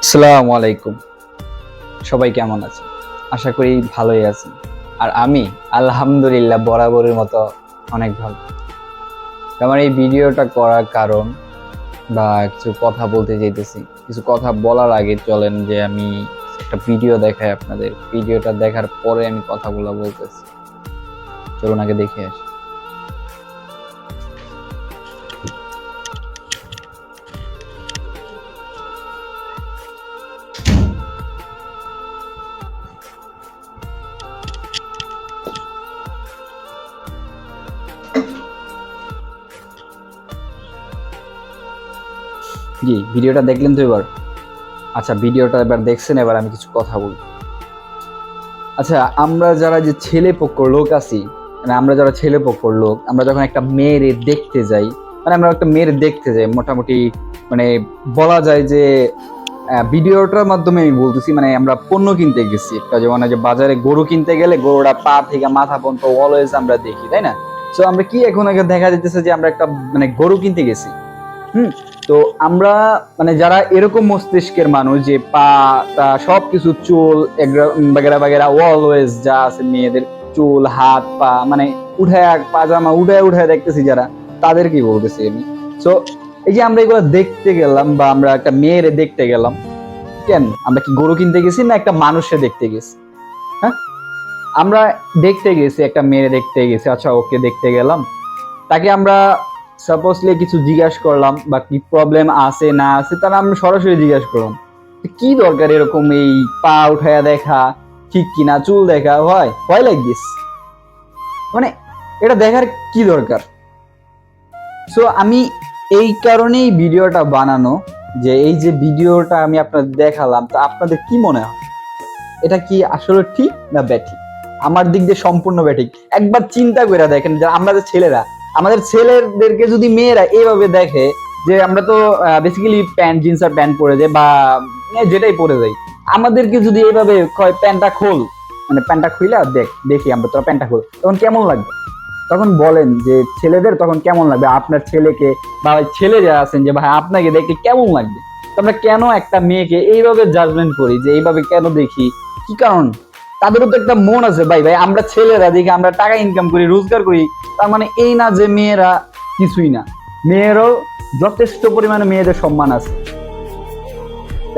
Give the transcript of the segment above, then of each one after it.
আসসালামু আলাইকুম। সবাই কেমন আছে? আশা করি ভালোই আছেন। আর আমি আলহামদুলিল্লাহ বরাবরের মতো অনেক ভালো। আমার এই ভিডিওটা করার কারণ বা কিছু কথা বলতে চাইতেছি। কিছু কথা বলার আগে চলেন যে আমি একটা ভিডিও দেখাই আপনাদের। ভিডিওটা দেখার পরে আমি কথাগুলো বলতেছি। চলুন আগে দেখে আসি। জি, ভিডিওটা দেখলেন তো এবার? আচ্ছা, ভিডিওটা এবার দেখছেন, এবার আমি কিছু কথা বলবো। আচ্ছা, আমরা যারা যে ছেলে পক্ষর লোক আছি, মানে আমরা যারা ছেলে পক্ষর লোক, আমরা যখন একটা মেয়েরে দেখতে যাই, মানে আমরা একটা মেয়ের দেখতে যাই, মোটামুটি মানে বলা যায় যে ভিডিওটার মাধ্যমে আমি বলতেছি, মানে আমরা পণ্য কিনতে গেছি একটা, যেমন যে বাজারে গরু কিনতে গেলে গরুটা পা থেকে মাথা পর্যন্ত অলওয়েজ আমরা দেখি, তাই না? তো আমরা কি এখন আগে দেখা যাইতেছে যে আমরা একটা মানে গরু কিনতে গেছি। তো আমরা মানে যারা এরকম মস্তিষ্কের মানুষ যে পা টা সবকিছু চুল বাগেরা বাগেরা অলওয়েজ যা আছে মেয়েদের চুল হাত পা মানে উঠায় পাজামা উঠায় উঠায় দেখতেছি, যারা তাদের কি বলতেছি আমি। তো এই যে আমরা এগুলো দেখতে গেলাম বা আমরা একটা মেয়েরে দেখতে গেলাম, কেন আমরা কি গরু কিনতে গেছি না একটা মানুষে দেখতে গেছি? হ্যাঁ, আমরা দেখতে গেছি, একটা মেয়ে দেখতে গেছি। আচ্ছা, ওকে দেখতে গেলাম, তাকে আমরা সাপোজলি কিছু জিজ্ঞাসা করলাম বা কি প্রবলেম আছে না আছে, তারা আমরা সরাসরি জিজ্ঞাসা করলাম। কি দরকার এরকম এই পা উঠায়া দেখা, ঠিক কিনা চুল দেখা, হয় লাইক দিস, মানে এটা দেখার কি দরকার? সো আমি এই কারণেই ভিডিওটা বানানো, যে এই যে ভিডিওটা আমি আপনাদের দেখালাম, তা আপনাদের কি মনে হয় এটা কি আসলে ঠিক না ব্যাঠিক? আমার দিক দিয়ে সম্পূর্ণ ব্যাঠিক। একবার চিন্তা করে দেখেন যে আমরা যে ছেলেরা, আমাদের ছেলেদেরকে যদি মেয়েরা এইভাবে দেখে, যে আমরা তো বেসিক্যালি প্যান্ট জিন্স আর প্যান্ট পরে যাই বা যেটাই পরে যাই, আমাদেরকে যদি এইভাবে কয় প্যান্টটা খোল, মানে প্যান্টটা খুইলা দেখি আমরা, তোরা প্যান্টটা খোল, তখন কেমন লাগবে? তখন বলেন যে ছেলেদের তখন কেমন লাগবে? আপনার ছেলেকে বা ছেলে যারা আছেন যে ভাই আপনাকে দেখে কেমন লাগবে? আমরা কেন একটা মেয়েকে এইভাবে জাজমেন্ট করি, যে এইভাবে কেন দেখি? কি কারণ? তাদেরও তো একটা মন আছে ভাই। ভাই আমরা ছেলেরা দেখি, আমরা টাকা ইনকাম করি, রোজগার করি, তার মানে এই না যে মেয়েরা কিছুই না। মেয়েরও যথেষ্ট পরিমাণে মেয়েদের সম্মান আছে।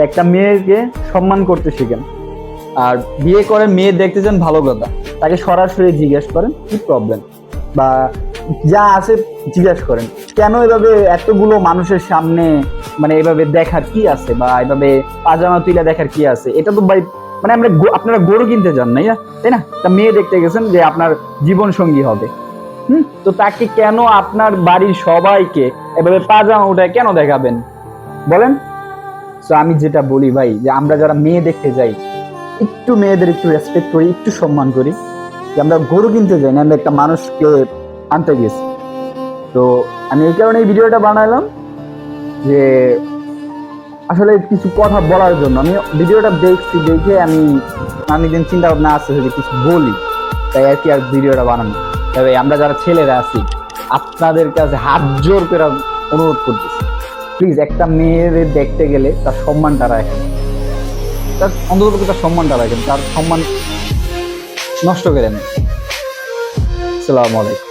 একটা মেয়েকে সম্মান করতে শিখেন। আর বিয়ে করে মেয়ে দেখতে চান, ভালো কথা, তাকে সরাসরি জিজ্ঞেস করেন কি প্রবলেম বা যা আছে জিজ্ঞেস করেন। কেন এভাবে এতগুলো মানুষের সামনে মানে এভাবে দেখার কি আছে, বা এভাবে পাজামা তুলে দেখার কি আছে? এটা তো ভাই মানে আপনারা গরু কিনতে যান না, তাই না? তা মেয়ে দেখতে গেছেন যে আপনার জীবন সঙ্গী হবে। তো তাকে কেন আপনার বাড়ির সবাইকে এভাবে পাজামা উঠায় কেন দেখাবেন বলেন? তো আমি যেটা বলি ভাই, যে আমরা যারা মেয়ে দেখতে যাই, একটু মেয়েদের একটু রেসপেক্ট করি, একটু সম্মান করি। যে আমরা গরু কিনতে যাই না, আমরা একটা মানুষকে আনতে গেছি। তো আমি এই কারণে এই ভিডিওটা বানালাম, যে আসলে কিছু কথা বলার জন্য। আমি ভিডিওটা দেখছি, দেখে আমি দিন চিন্তা ভাবনা আসছে যে কিছু বলি, তাই আর কি আর ভিডিওটা বানানো। তবে আমরা যারা ছেলেরা আছি, আপনাদের কাছে হাত জোর করে অনুরোধ করতেছি, প্লিজ একটা মেয়ের দেখতে গেলে তার সম্মানটা রাখেন, তার অন্তত তার সম্মানটা রাখেন, তার সম্মান নষ্ট করে নেন। আসসালামু আলাইকুম।